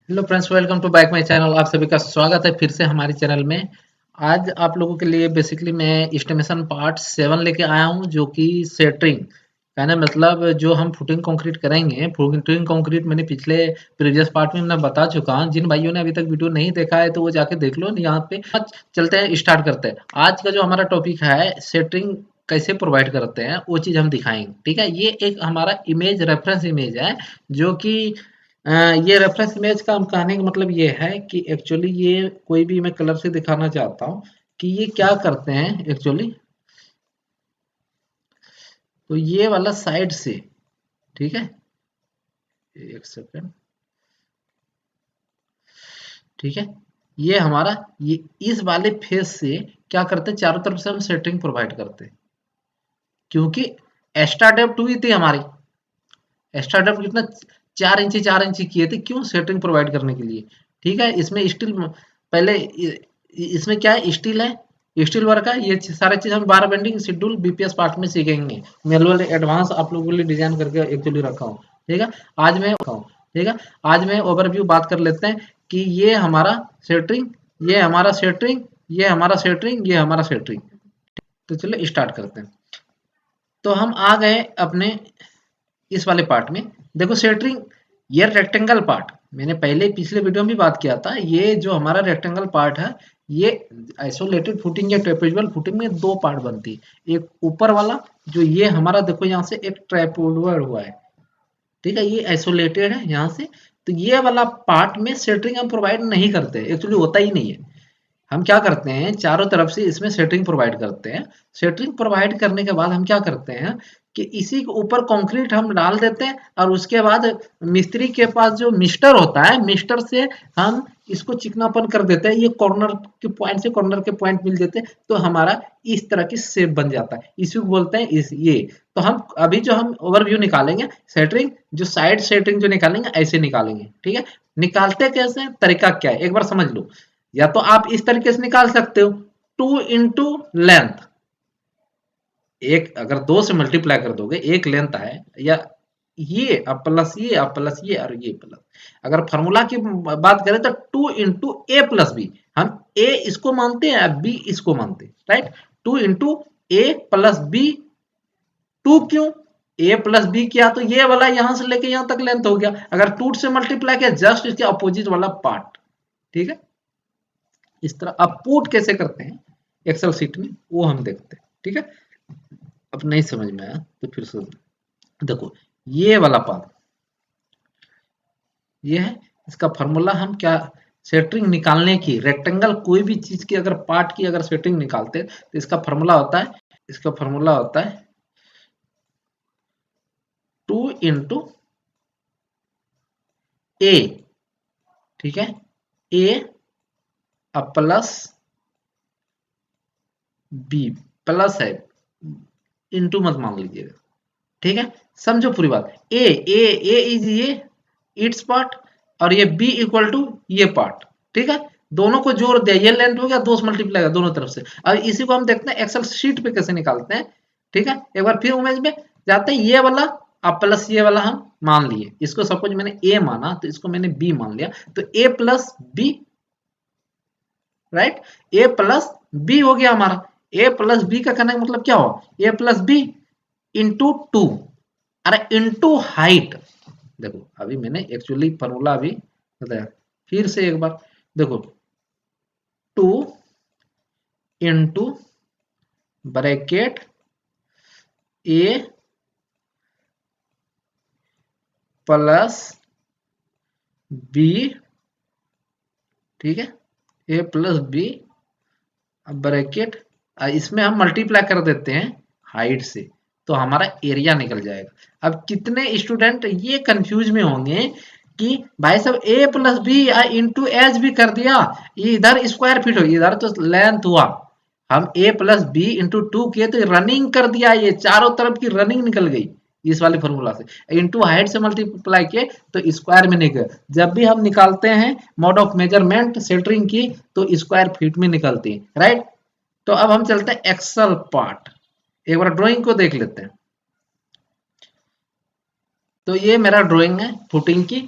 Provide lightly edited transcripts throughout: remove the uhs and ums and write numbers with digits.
Hello friends, welcome to back my channel. आप सभी का स्वागत है फिर से हमारे चैनल में। आज आप लोगों के लिए बेसिकली मैं एस्टिमेशन पार्ट 7 लेके आया हूं, जो कि सेटरिंग कहना मतलब जो हम फुटिंग कंक्रीट करेंगे। फुटिंग कंक्रीट मैंने पिछले प्रीवियस पार्ट में मैं बता चुका हूं। जिन भाइयों ने अभी तक वीडियो नहीं देखा है तो वो जाके देख लो। यहाँ पे आज चलते हैं, स्टार्ट करते हैं। आज का जो हमारा टॉपिक है सेटरिंग कैसे प्रोवाइड करते हैं, वो चीज़ हम दिखाएंगे। ठीक है, ये एक हमारा इमेज रेफरेंस इमेज है, जो कि अ, ये रेफरेंस इमेज का हम कहने का मतलब ये है कि एक्चुअली ये कोई भी मैं कलर से दिखाना चाहता हूँ कि ये क्या करते हैं एक्चुअली। तो ये वाला साइड से, ठीक है, एक सेकेंड, ठीक है, ये हमारा ये इस वाले फेस से क्या करते हैं, चारों तरफ से हम सेटरिंग प्रोवाइड करते हैं। क्योंकि एक्स्ट्रा डेप्थ हुई थी हमारी, एक्स्ट्रा डेप्थ कितना, 4 इंची किए थे, क्यों, सेटरिंग प्रोवाइड करने के लिए। ठीक है, इसमें स्टील पहले इसमें क्या है, स्टील है, स्टील वर्क है। ये सारे चीज हम बार बेंडिंग शेड्यूल बीपीएस पार्ट में सीखेंगे। मैनुअल एडवांस आप लोगों के लिए डिजाइन करके एक्चुअली रखा हूँ। ठीक है, आज मैं रखा हूँ। ठीक है, आज मैं ओवरव्यू बात कर लेते हैं कि ये हमारा सेटरिंग, ये हमारा सेटरिंग, ये हमारा सेटरिंग, ये हमारा सेटरिंग। तो चलो स्टार्ट करते हैं। तो हम आ गए अपने इस वाले पार्ट में। देखो सेंटरिंग, ये रेक्टेंगल पार्ट मैंने पहले पिछले वीडियो में भी बात किया था। ये जो हमारा रेक्टेंगल पार्ट है, ये आइसोलेटेड फुटिंग या ट्रेपेजुअल फुटिंग में दो पार्ट बनती है। एक ऊपर वाला, जो ये हमारा देखो यहाँ से एक ट्राइपोडल हुआ है, ठीक है, ये आइसोलेटेड है यहाँ से। तो ये वाला पार्ट में सेंटरिंग हम प्रोवाइड नहीं करते, एक्चुअली होता ही नहीं है। हम क्या करते हैं, चारों तरफ से इसमें सेटरिंग प्रोवाइड करते हैं। सेटरिंग प्रोवाइड करने के बाद हम क्या करते हैं कि इसी के ऊपर कंक्रीट हम डाल देते हैं, और उसके बाद मिस्त्री के पास जो मिस्टर होता है, मिस्टर से हम इसको चिकनापन कर देते हैं। ये कॉर्नर के पॉइंट से कॉर्नर के पॉइंट मिल देते हैं, तो हमारा इस तरह की शेप बन जाता है। इसी को बोलते हैं इस ये। तो हम अभी जो हम ओवरव्यू निकालेंगे, सेटरिंग जो साइड सेटरिंग जो निकालेंगे, ऐसे निकालेंगे। ठीक है, निकालते कैसे, तरीका क्या है एक बार समझ लो। या तो आप इस तरीके से निकाल सकते हो, 2 इंटू लेंथ, एक अगर 2 से मल्टीप्लाई कर दोगे, एक लेंथ है, या ये अब प्लस ये, अब प्लस ये, और ये प्लस। अगर फॉर्मूला की बात करें तो 2 इंटू ए प्लस बी। हम ए इसको मानते हैं, बी इसको मानते हैं, राइट। 2 इंटू ए प्लस बी। 2 क्यों, ए प्लस बी किया तो ये वाला यहां से लेके यहां तक लेंथ हो गया। अगर 2 से मल्टीप्लाई किया, जस्ट इसके अपोजिट वाला पार्ट। ठीक है, इस तरह आप पुट कैसे करते हैं एक्सेल सीट में, वो हम देखते हैं। ठीक है, अब नहीं समझ में आया तो फिर से देखो। ये वाला पार्ट ये है, इसका फॉर्मूला हम क्या, सेटरिंग निकालने की, रेक्टेंगल कोई भी चीज की अगर पार्ट की अगर सेटरिंग निकालते हैं तो इसका फॉर्मूला होता है, इसका फॉर्मूला होता है 2 इंटू ए। ठीक है, ए अब प्लस बी, प्लस है, इंटू मत मान लीजिएगा। ठीक है, समझो पूरी बात। ए इज ये इट्स पार्ट, और ये बी इक्वल टू ये पार्ट। ठीक है, दोनों को जोड़ दिया, ये लेंथ हो गया, 2 से मल्टीप्लाई दोनों तरफ से। और इसी को हम देखते हैं एक्सेल शीट पे कैसे निकालते हैं। ठीक है, एक बार फिर इमेज में जाते हैं। ये वाला अब प्लस ये वाला हम मान लिए, इसको सपोज मैंने ए माना तो इसको मैंने बी मान लिया, तो ए प्लस बी, राइट, ए प्लस बी हो गया हमारा। ए प्लस बी का कहने का मतलब क्या हुआ, ए प्लस बी इंटू 2, अरे इंटू हाइट। देखो अभी मैंने एक्चुअली फॉर्मूला अभी बताया, फिर से एक बार देखो। 2 इंटू ब्रैकेट ए प्लस बी, ठीक है, ए प्लस बी ब्रैकेट, इसमें हम मल्टीप्लाई कर देते हैं हाइट से, तो हमारा एरिया निकल जाएगा। अब कितने स्टूडेंट ये कंफ्यूज में होंगे कि भाई साहब ए प्लस बी इंटू एच भी कर दिया, ये इधर स्क्वायर फीट हो, इधर तो लेंथ हुआ। हम ए प्लस बी इंटू 2 किए तो रनिंग कर दिया, ये चारों तरफ की रनिंग निकल गई इस वाले फॉर्मूला से। इंटू हाइट से मल्टीप्लाई किए तो स्क्वायर में निकल। जब भी हम निकालते हैं मोड ऑफ मेजरमेंट सेंटरिंग की, तो स्क्वायर फीट में निकलती है, राइट। तो अब हम चलते हैं एक्सल पार्ट, एक बार ड्राइंग को देख लेते हैं। तो ये मेरा ड्राइंग है फुटिंग की।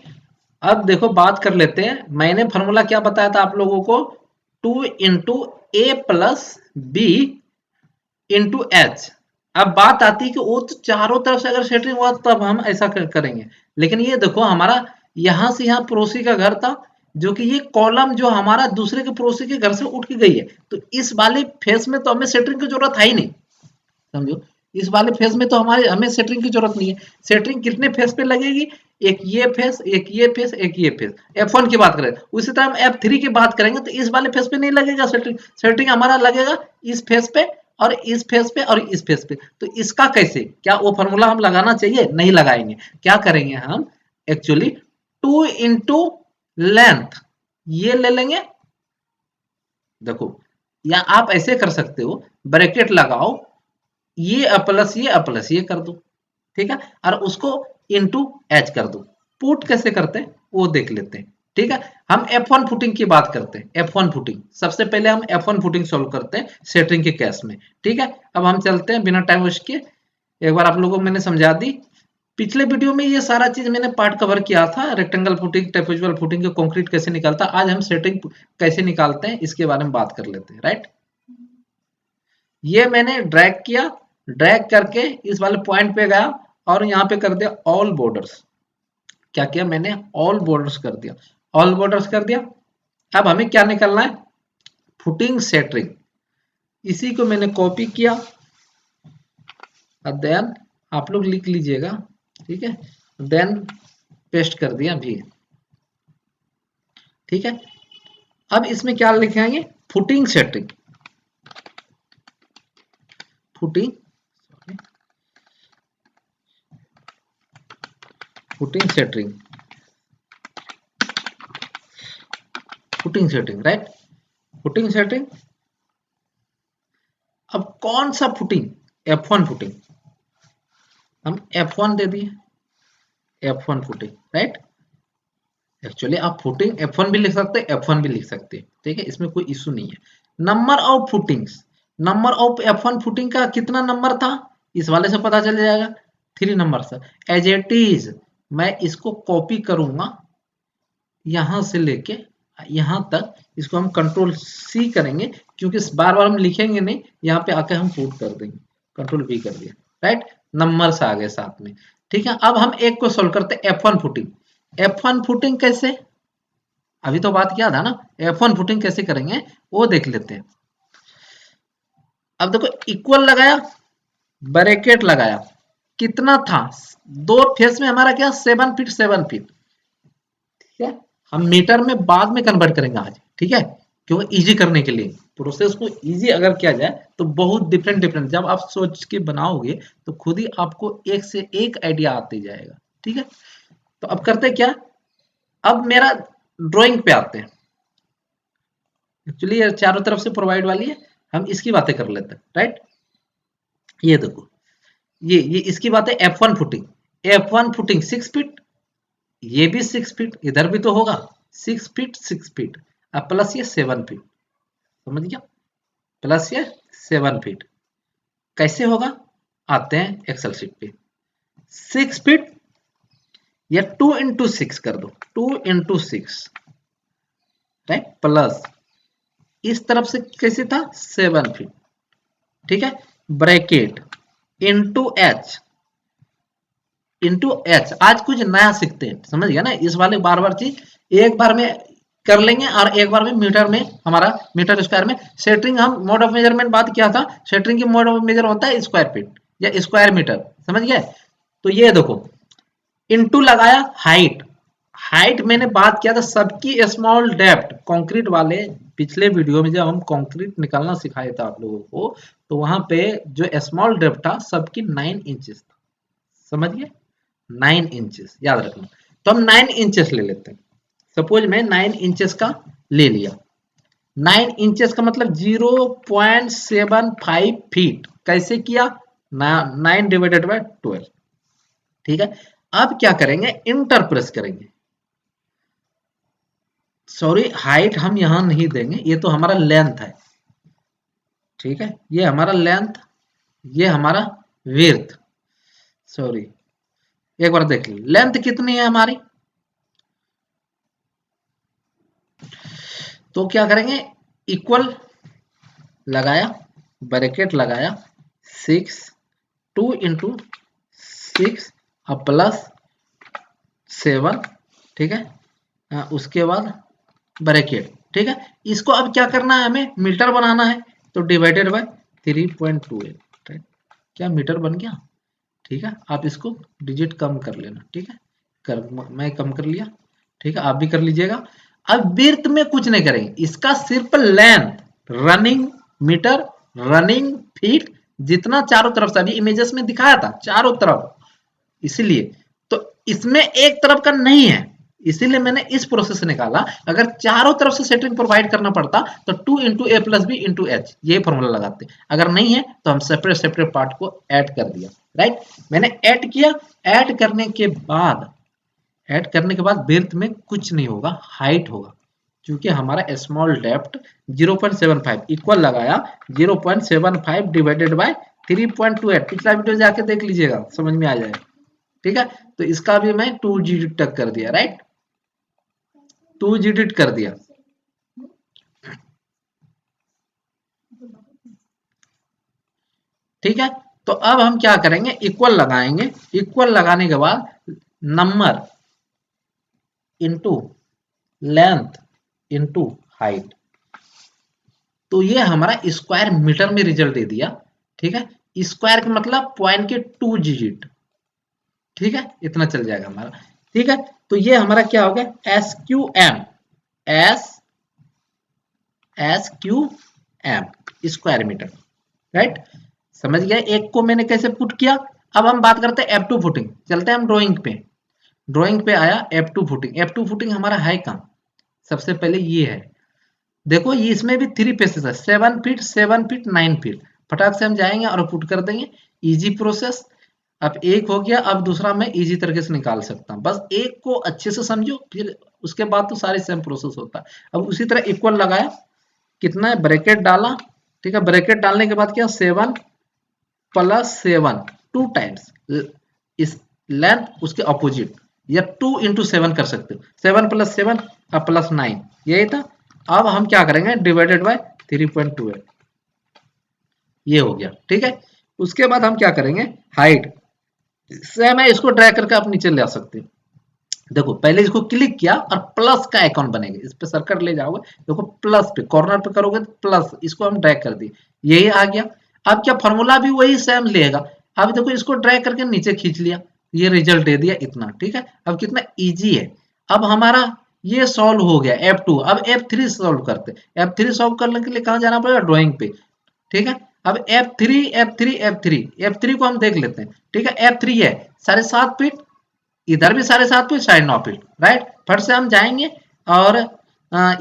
अब देखो बात कर लेते हैं, मैंने फॉर्मूला क्या बताया था आप लोगों को, 2 इंटू ए प्लस बी इंटू एच। अब बात आती है कि वो तो चारों तरफ से अगर सेटरिंग हुआ तब हम ऐसा करेंगे, लेकिन ये देखो हमारा यहां से यहाँ पड़ोसी का घर था, जो कि ये कॉलम जो हमारा दूसरे के पड़ोसी के घर से उठ के गई है, तो इस वाले फेस में तो हमें सेटरिंग की जरूरत है ही नहीं, समझो। इस वाले फेस में तो हमारे हमें सेटरिंग की जरूरत नहीं है। सेटरिंग कितने फेस पे लगेगी, एक ये फेस, एक ये फेस, एक ये फेस। F1 की बात करें, उसी तरह हम F3 की बात करेंगे तो इस वाले फेस पे नहीं लगेगा सेटरिंग, सेटरिंग हमारा लगेगा इस फेस पे और इस फेस पे और इस फेस पे। तो इसका कैसे, क्या वो फॉर्मूला हम लगाना चाहिए? नहीं लगाएंगे। क्या करेंगे हम, एक्चुअली 2 इंटू लेंथ ये ले लेंगे, देखो, या आप ऐसे कर सकते हो, ब्रैकेट लगाओ, ये प्लस ये कर दो, ठीक है, और उसको इनटू एच कर दो। पुट कैसे करते हैं वो देख लेते हैं, ठीक है। हम F1 फुटिंग की बात करते हैं। F1 फुटिंग सबसे पहले हम F1 फुटिंग सॉल्व करते हैं सेटरिंग के केस में, ठीक है। अब हम चलते हैं बिना टाइम वेस्ट किए, एक बार आप लोगों को मैंने समझा दी। पिछले वीडियो में ये सारा चीज मैंने पार्ट कवर किया था, रेक्टेंगल फुटिंग, ट्रेपेजुअल फुटिंग के कंक्रीट कैसे निकालता। आज हम सेटिंग कैसे निकालते हैं इसके बारे में बात कर लेते हैं, राइट। ये मैंने ड्रैग किया, ड्रैग करके इस वाले पॉइंट पे गया और यहाँ पे कर दिया ऑल बॉर्डर्स। क्या किया मैंने, ऑल बॉर्डर्स कर दिया, ऑल बॉर्डर्स कर दिया। अब हमें क्या निकालना है, फुटिंग सेटरिंग। इसी को मैंने कॉपी किया और देन आप लोग लिख लीजिएगा, ठीक है, देन पेस्ट कर दिया भी, ठीक है। अब इसमें क्या लिखेंगे, footing shuttering, footing footing shuttering, footing setting, right, footing setting. अब कौन सा फुटिंग, F1 फुटिंग, हम F1 दे दिए, F1 फुटिंग, राइट। एक्चुअली आप फुटिंग F1 भी लिख सकते हैं, F1 भी लिख सकते हैं, ठीक है, इसमें कोई इशू नहीं है। Number of footings, number of F1 footing का कितना नंबर था, इस वाले से पता चल जाएगा, 3 नंबर से। एज इट इज मैं इसको कॉपी करूंगा यहां से लेके यहां तक, इसको हम कंट्रोल C करेंगे, क्योंकि बार बार हम लिखेंगे नहीं, यहाँ पे आके हम पुट कर देंगे, कंट्रोल V कर दिया, राइट। नंबर से आ गए साथ में, ठीक है। अब हम एक को सोल्व करते हैं, F1 फुटिंग। F1 फुटिंग कैसे, अभी तो बात किया था ना, F1 फुटिंग कैसे करेंगे वो देख लेते हैं। अब देखो इक्वल लगाया, ब्रैकेट लगाया, कितना था, दो फेस में हमारा क्या 7 फीट 7 फीट, ठीक है। हम मीटर में बाद में कन्वर्ट करेंगे आज, ठीक है, क्योंकि इजी करने के लिए, प्रोसेस को इजी अगर किया जाए तो बहुत डिफरेंट डिफरेंट, जब आप सोच के बनाओगे तो खुद ही आपको एक से एक आइडिया आते जाएगा, ठीक है। तो अब करते क्या, अब मेरा ड्राइंग पे आते हैं। एक्चुअली ये चारों तरफ से प्रोवाइड वाली है, हम इसकी बातें कर लेते हैं, राइट। ये देखो, ये इसकी बात है, F1 footing, F1 footing 6 feet, ये भी 6 फीट, इधर भी तो होगा 6 फीट 6 फीट, अब प्लस ये 7 फीट, समझ गया, प्लस ये 7 फीट। कैसे होगा, आते हैं एक्सेल शीट पे। 6 फीट या 2 इंटू 6 कर दो, 2 इंटू 6, राइट, प्लस इस तरफ से कैसे था 7 फीट, ठीक है, bracket into H, into H. आज कुछ नया सीखते हैं, समझ गया ना, इस वाले बार बार चीज एक बार में कर लेंगे और एक बार में मीटर में, हमारा मीटर स्क्वायर में सेटरिंग, हम मोड ऑफ मेजरमेंट बात किया था, सेटरिंग की मोड ऑफ मेजर होता है स्क्वायर फीट या स्क्वायर मीटर, समझ गए। तो ये देखो इंटू लगाया, हाइट, हाइट मैंने बात किया था सबकी स्मॉल डेप्थ, कंक्रीट वाले पिछले वीडियो में जब हम कंक्रीट निकालना सिखाया था आप लोगों को, तो वहां पे जो स्मॉल डेप्थ था सबकी 9 इंचेस था, समझ गए, 9 इंचेस याद रखना। तो हम 9 इंचेस ले लेते हैं, सपोज मैं 9 इंचेस का ले लिया, 9 इंचेस का मतलब 0.75 फीट, कैसे किया, 9 डिवाइडेड बाय 12, ठीक है। अब क्या करेंगे, इंटर प्रेस करेंगे, सॉरी हाइट हम यहां नहीं देंगे, ये तो हमारा लेंथ है, ठीक है, ये हमारा लेंथ, ये हमारा विड्थ, सॉरी एक बार देख लीजिए लेंथ कितनी है हमारी, तो क्या करेंगे, इक्वल लगाया, ब्रैकेट लगाया, 6 2 इंटू 6 अब प्लस 7, ठीक है, उसके बाद ब्रैकेट, ठीक है। इसको अब क्या करना है, हमें मीटर बनाना है, तो डिवाइडेड बाय 3.28, राइट। क्या मीटर बन गया, ठीक है। आप इसको डिजिट कम कर लेना, ठीक है, मैं कम कर लिया, ठीक है, आप भी कर लीजिएगा। अब वृत्त में कुछ नहीं करेंगे, इसका सिर्फ length, running meter, running feet, जितना चारों तरफ से अभी इमेजेस में दिखाया था चारों तरफ, इसीलिए तो इसमें एक तरफ का नहीं है, इसीलिए मैंने इस प्रोसेस से निकाला। अगर चारों तरफ से सेंटरिंग प्रोवाइड करना पड़ता तो 2 इंटू ए प्लस बी इंटू एच, ये फॉर्मूला लगाते। अगर नहीं है तो हम सेपरेट सेपरेट पार्ट को ऐड कर दिया, राइट। मैंने ऐड किया, ऐड करने के बाद वृत्त में कुछ नहीं होगा, हाइट होगा, क्योंकि हमारा स्मॉल डेप्थ 0.75 इक्वल लगाया 0.75 डिवाइडेड बाय 3.28, पिछला वीडियो जाके देख लीजिएगा, समझ में आ जाएगा, ठीक है। तो इसका भी मैं 2 डिजिट तक कर दिया, राइट, 2 डिजिट कर दिया, ठीक है। तो अब हम क्या करेंगे, इक्वल लगाएंगे, इक्वल लगाने के बाद number into length into height, तो ये हमारा स्क्वायर मीटर में रिजल्ट दे दिया, ठीक है। स्क्वायर का मतलब पॉइंट के 2 डिजिट, ठीक है, इतना चल जाएगा हमारा, ठीक है। तो ये हमारा क्या हो गया, S Q M, S Q M square meter, right. समझ गया, एक को मैंने कैसे पुट किया। अब हम बात करते हैं F2 फुटिंग, चलते हैं हम ड्राइंग पे आया F2 फुटिंग। F2 फुटिंग हमारा है कहाँ, सबसे पहले ये है, देखो ये इसमें भी 3 फेसेस है, 7 फीट 7 फीट 9 फीट, फटाक से हम जाएंगे और पुट कर देंगे, इजी प्रोसेस। अब एक हो गया, अब दूसरा मैं इजी तरीके से निकाल सकता हूँ, बस एक को अच्छे से समझो, फिर उसके बाद तो सारे सेम प्रोसेस होता है। अब उसी तरह इक्वल लगाया, कितना है, ब्रैकेट डाला, ठीक है, ब्रैकेट डालने के बाद क्या, 7 प्लस 7 2 टाइम्स इस लेंथ उसके अपोजिट, या 2 इंटू 7 कर सकते हो, 7 प्लस 7 अब प्लस 9, यही था। अब हम क्या करेंगे, डिवाइडेड बाय 3.28, ये हो गया, ठीक है। उसके बाद हम क्या करेंगे, हाइट सेम है, इसको ड्रैग करके आप नीचे ले आ सकते हैं। देखो पहले इसको क्लिक किया और प्लस का आइकॉन बनेगा, इस पे सर्कल ले जाओगे, देखो प्लस पे कॉर्नर पे करोगे तो प्लस, इसको हम ड्रैग कर दिए, यही आ गया। अब क्या फॉर्मूला भी वही सेम लेगा, अब देखो इसको ड्रैग करके नीचे खींच लिया, ये रिजल्ट दे दिया इतना, ठीक है। अब कितना इजी है, अब हमारा ये सॉल्व हो गया F2। अब F3 सॉल्व करते, F3 सॉल्व करने के लिए कहाँ जाना पड़ेगा, ड्राइंग पे, ठीक है। अब F3 को हम देख लेते हैं, ठीक है। F3 है 7.5 फीट, इधर भी 7.5 फीट, 9.5 फीट, राइट। फट से हम जाएंगे और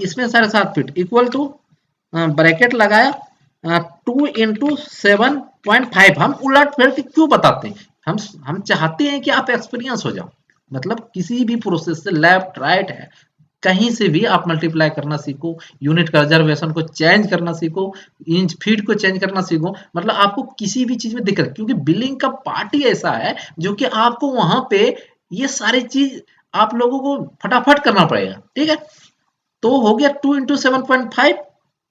इसमें 7.5 फीट इक्वल टू ब्रैकेट लगाया 2 इंटू 7.5, हम उलट फेर के क्यों बताते हैं, हम चाहते हैं कि आप एक्सपीरियंस हो जाओ, मतलब किसी भी प्रोसेस से लेफ्ट राइट है, कहीं से भी आप मल्टीप्लाई करना सीखो, यूनिट कंजर्वेशन को चेंज करना सीखो, इंच फीट को चेंज करना सीखो, मतलब आपको किसी भी चीज में दिक्कत, क्योंकि बिलिंग का पार्ट ही ऐसा है जो कि आपको वहां पे ये सारी चीज आप लोगों को फटाफट करना पड़ेगा, ठीक है। तो हो गया 2 इंटू 7.5,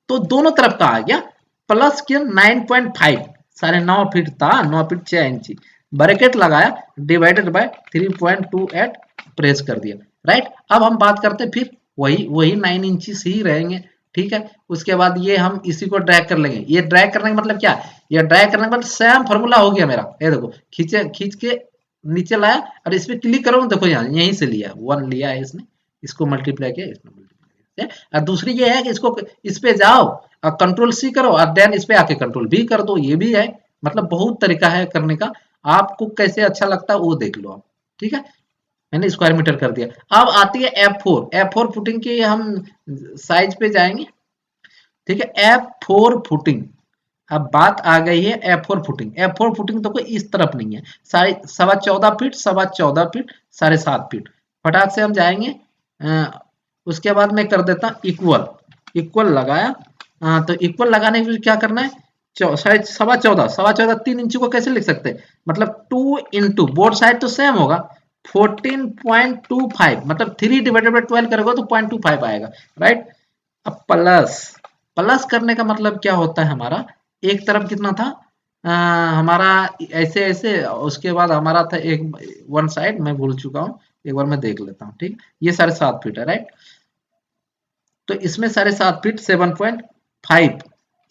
तो दोनों तरफ का आ गया, प्लस किया 9.5, 9.5 फीट था, 9 फीट 6 इंची, ब्रैकेट लगाया, डिवाइडेड बाय 3.28 प्रेस कर दिया, राइट। अब हम बात करते हैं फिर वही 9 इंची ही रहेंगे, ठीक है। उसके बाद ये हम इसी को ड्रैग कर लेंगे, ये ड्रैग करने का मतलब क्या, ये ड्रैग करने के बाद सेम फॉर्मूला हो गया मेरा, ये देखो खींच के नीचे लाया और इस पे क्लिक करो, देखो यहाँ यहीं से लिया, 1 लिया है इसने, इसको मल्टीप्लाई किया, इसने मल्टीप्लाई किया। और दूसरी ये है कि इसको इस पे जाओ और कंट्रोल सी करो और देन इस पे आके कंट्रोल भी कर दो, ये भी है, मतलब बहुत तरीका है करने का, आपको कैसे अच्छा लगता है वो देख लो आप, ठीक है। मैंने स्क्वायर मीटर कर दिया। अब आती है F4 फुटिंग की, हम साइज पे जाएंगे, ठीक है। F4 फुटिंग, अब बात आ गई है F4 फुटिंग तो कोई इस तरफ नहीं है, 14.25 फीट 14.25 फीट 7.5 फीट, फटाक से हम जाएंगे। उसके बाद मैं कर देता इक्वल लगाया, तो इक्वल लगाने के लिए क्या करना है, 14.25 3 इंची को कैसे लिख सकते हैं, मतलब 2 इंटू बोथ साइड तो सेम होगा 14.25, मतलब 3 डिवाइडेड बाय 12 करोगे तो 0.25 आएगा, राइट। अब प्लस प्लस करने का मतलब क्या होता है हमारा, एक तरफ कितना था हमारा ऐसे ऐसे, उसके बाद हमारा था एक वन साइड, मैं भूल चुका हूँ, एक बार मैं देख लेता हूँ। ठीक, ये 7.5 फीट है राइट। तो इसमें 7.5 फीट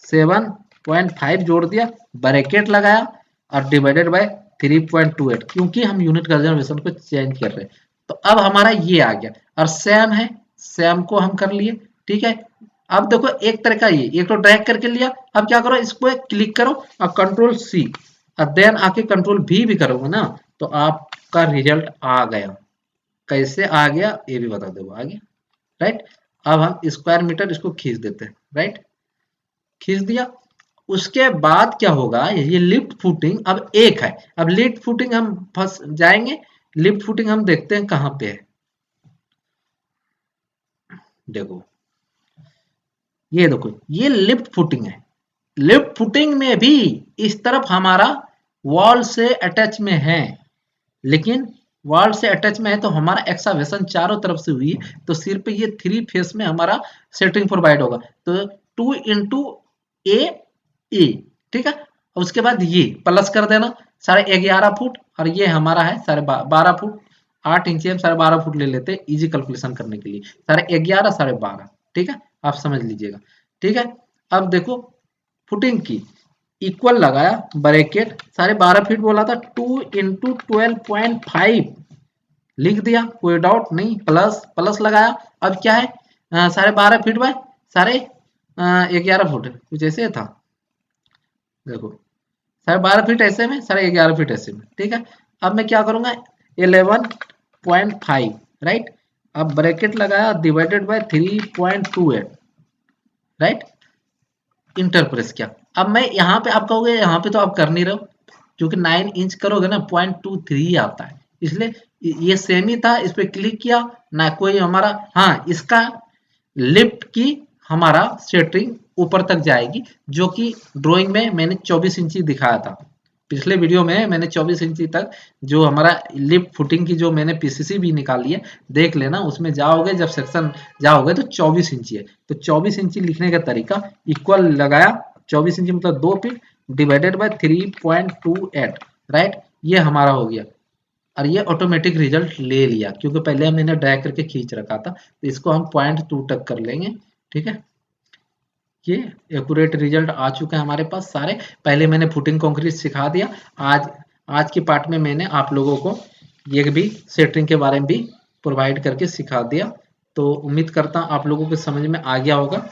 7.5 जोड़ दिया, ब्रैकेट लगाया और डिवाइडेड बाय 3.28, क्योंकि हम यूनिट कंजर्वेशन को चेंज कर रहे हैं। तो अब हमारा ये आ गया, और सेम है, सेम को हम कर लिए। ठीक है, अब देखो एक तरीका ये, एक तो ड्रैग करके लिया, अब क्या करो, इसको क्लिक करो और कंट्रोल सी, और देन आके कंट्रोल भी करोगे ना, तो आपका रिजल्ट आ गया। कैसे आ गया ये भी बता दो, आ गया राइट। अब हम स्क्वायर मीटर इसको खींच देते हैं राइट, खींच दिया। उसके बाद क्या होगा, ये लिफ्ट फुटिंग अब एक है। अब लिफ्ट फुटिंग हम फंस जाएंगे, लिफ्ट फुटिंग हम देखते हैं कहां पे है। देखो ये देखो, ये लिफ्ट फुटिंग है। लिफ्ट फुटिंग में भी इस तरफ हमारा वॉल से अटैच में है, लेकिन वॉल से अटैच में है तो हमारा एक्सावेशन चारों तरफ से हुई है, तो सिर्फ ये 3 फेस में हमारा सेटिंग प्रोवाइड होगा। तो 2 × ए, ठीक है। उसके बाद ये प्लस कर देना 11.5 फुट, और ये हमारा है 12.5 फुट। 8 इंच हम 12.5 फुट ले लेते हैं इजी कैलकुलेशन करने के लिए, 11.5 12.5, ठीक है, आप समझ लीजिएगा। ठीक है, अब देखो फुटिंग की इक्वल लगाया, ब्रैकेट 12.5 फीट बोला था, 2 × 12.5 लिख दिया, कोई डाउट नहीं, प्लस प्लस लगाया। अब क्या है 12.5 फीट बाय 11.5 फुट, कुछ ऐसे था। देखो 12.5 फीट ऐसे में, 11.5 फीट ऐसे में, ठीक है। अब मैं क्या करूंगा 11.5 राइट, अब ब्रैकेट लगाया divided by 3.28 right, enter press किया। अब मैं यहाँ पे आप कहोगे यहाँ पे तो आप कर नहीं रहे हो, क्योंकि 9 इंच करोगे ना 0.23 आता है, इसलिए ये सेम ही था, इस पे क्लिक किया ना, कोई हमारा, हाँ इसका लिफ्ट की हमारा सेटिंग ऊपर तक जाएगी, जो कि ड्राइंग में मैंने 24 इंची दिखाया था। पिछले वीडियो में मैंने 24 इंची तक जो हमारा लिफ्ट फुटिंग की जो मैंने पीसीसी भी निकाली है, देख लेना, उसमें जाओगे जब सेक्शन जाओगे तो 24 इंची है। तो 24 इंची लिखने का तरीका इक्वल लगाया, 24 इंची मतलब 2 फीट डिवाइडेड बाय 3.28 राइट, ये हमारा हो गया। और ये ऑटोमेटिक रिजल्ट ले लिया, क्योंकि पहले मैंने ड्रैग करके खींच रखा था, तो इसको हम 0.2 तक कर लेंगे। ठीक है, ये एक्यूरेट रिजल्ट आ चुके हैं हमारे पास सारे। पहले मैंने फुटिंग कंक्रीट सिखा दिया, आज आज के पार्ट में मैंने आप लोगों को ये भी सेटरिंग के बारे में भी प्रोवाइड करके सिखा दिया। तो उम्मीद करता हूँ आप लोगों को समझ में आ गया होगा।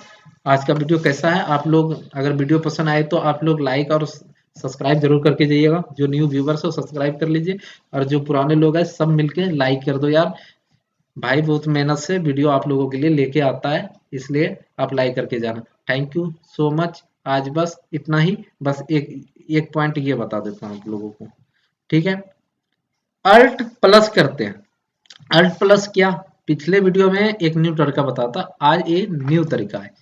आज का वीडियो कैसा है, आप लोग अगर वीडियो पसंद आए तो आप लोग लाइक और सब्सक्राइब जरूर करके जाइएगा। जो न्यू व्यूवर्स हो सब्सक्राइब कर लीजिए, और जो पुराने लोग हैं सब मिलके लाइक कर दो यार। भाई बहुत मेहनत से वीडियो आप लोगों के लिए लेके आता है, इसलिए आप लाइक करके जाना। Thank you so much. आज बस इतना ही, बस एक एक पॉइंट ये बता देता हूँ आप लोगों को, ठीक है। अल्ट प्लस करते हैं, अल्ट प्लस क्या, पिछले वीडियो में एक न्यू तरीका बताता, आज ये न्यू तरीका है।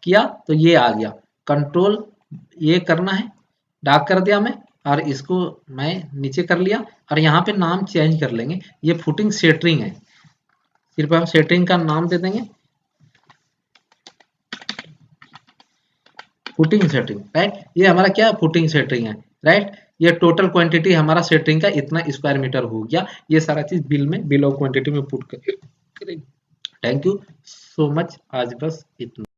किया तो ये आ गया, कंट्रोल ये करना है, डार्क कर दिया मैं, और इसको मैं नीचे कर लिया, और यहाँ पे नाम चेंज कर लेंगे। ये फुटिंग सेटरिंग है, सिर्फ हम सेटरिंग का नाम दे देंगे, फुटिंग सेटरिंग राइट। ये हमारा क्या फुटिंग सेटरिंग है राइट। ये टोटल क्वांटिटी हमारा सेटरिंग का इतना स्क्वायर मीटर हो गया, ये सारा चीज बिल में बिल ऑफ क्वांटिटी में पुट करेंगे। थैंक यू सो मच, आज बस इतना।